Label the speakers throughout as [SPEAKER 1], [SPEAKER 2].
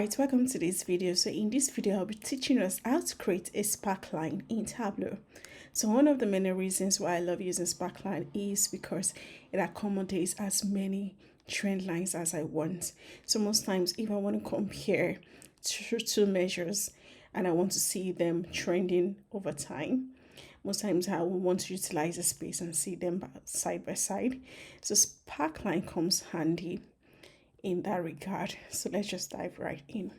[SPEAKER 1] Alright, welcome to this video. So in this video, I'll be teaching us how to create a sparkline in Tableau. So one of the many reasons why I love using sparkline is because it accommodates as many trend lines as I want. So most times if I want to compare two measures and I want to see them trending over time, most times I will want to utilize the space and see them side by side. So sparkline comes handy in that regard. So let's just dive right in.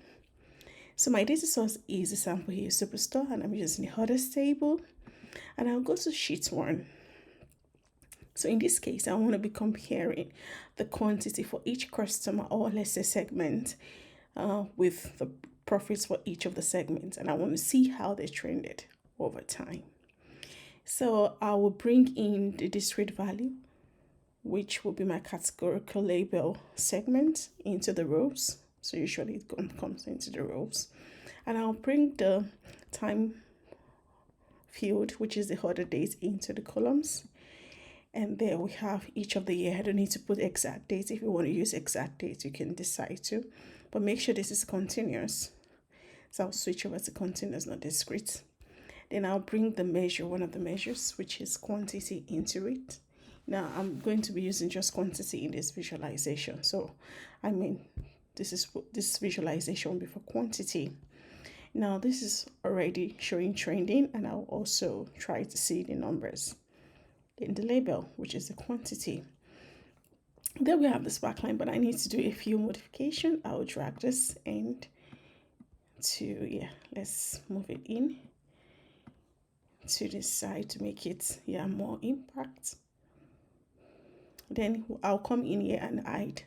[SPEAKER 1] So my data source is a sample here superstore, and I'm using the headers table, and I'll go to sheet 1. So in this case, I want to be comparing the quantity for each customer, or let's say segment, with the profits for each of the segments, and I want to see how they trended over time. So I will bring in the discrete value, which will be my categorical label segment, into the rows. So usually it comes into the rows. And I'll bring the time field, which is the order date, into the columns. And there we have each of the year. I don't need to put exact dates. If you want to use exact dates, you can decide to. But make sure this is continuous. So I'll switch over to continuous, not discrete. Then I'll bring the measure, one of the measures, which is quantity, into it. Now I'm going to be using just quantity in this visualization. So this visualization will be for quantity. Now this is already showing trending, and I'll also try to see the numbers in the label, which is the quantity. Then we have the sparkline, but I need to do a few modifications. I will drag this end to, let's move it in to this side to make it more impact. Then I'll come in here and hide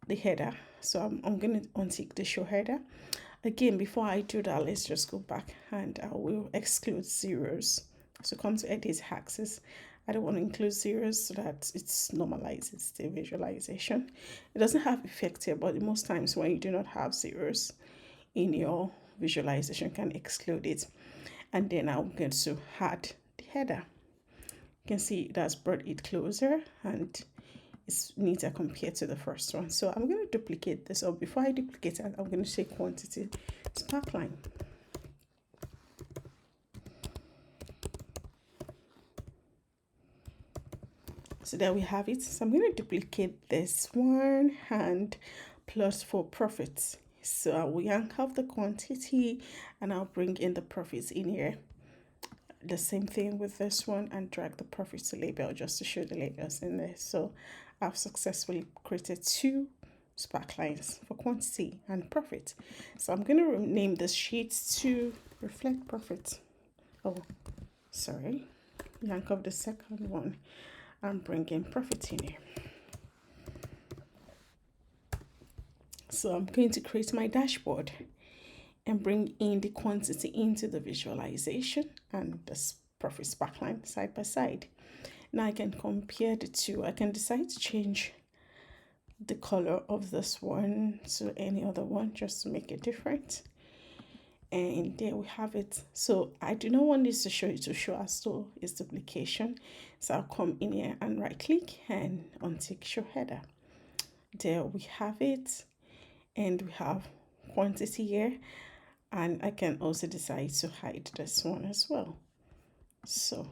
[SPEAKER 1] the header. So I'm going to untick the show header. Again, before I do that, let's just go back and I will exclude zeros. So come to edit axis. I don't want to include zeros so that it normalizes the visualization. It doesn't have effect here, but most times when you do not have zeros in your visualization, you can exclude it. And then I'm going to add the header. You can see it has brought it closer and it's neater compared to the first one. So I'm going to duplicate this. So before I duplicate it, I'm going to say quantity sparkline. So there we have it. So I'm going to duplicate this one and plot for profits. So I will yank off the quantity and I'll bring in the profits in here. The same thing with this one and drag the profits to label just to show the labels in there. So I've successfully created 2 sparklines for quantity and profit. So I'm going to rename this sheet to reflect profit. Oh, sorry. Yank off the second one and bring in profit in here. So I'm going to create my dashboard and bring in the quantity into the visualization and the profit sparkline side by side. Now I can compare the two. I can decide to change the color of this one to any other one just to make it different. And there we have it. So I do not want this to show as though it's duplication. So I'll come in here and right click and untick show header. There we have it. And we have quantity here. And I can also decide to hide this one as well. So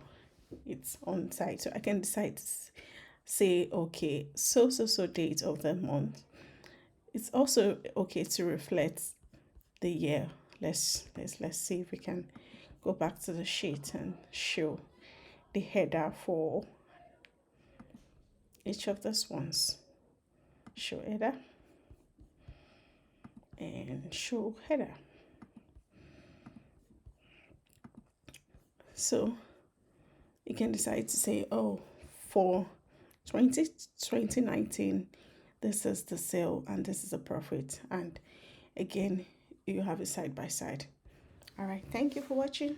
[SPEAKER 1] it's on side. So I can decide to say, okay, so date of the month. It's also okay to reflect the year. Let's see if we can go back to the sheet and show the header for each of those ones. Show header and show header. So you can decide to say, oh, for 2019, this is the sale and this is the profit. And again, you have it side by side. All right, thank you for watching.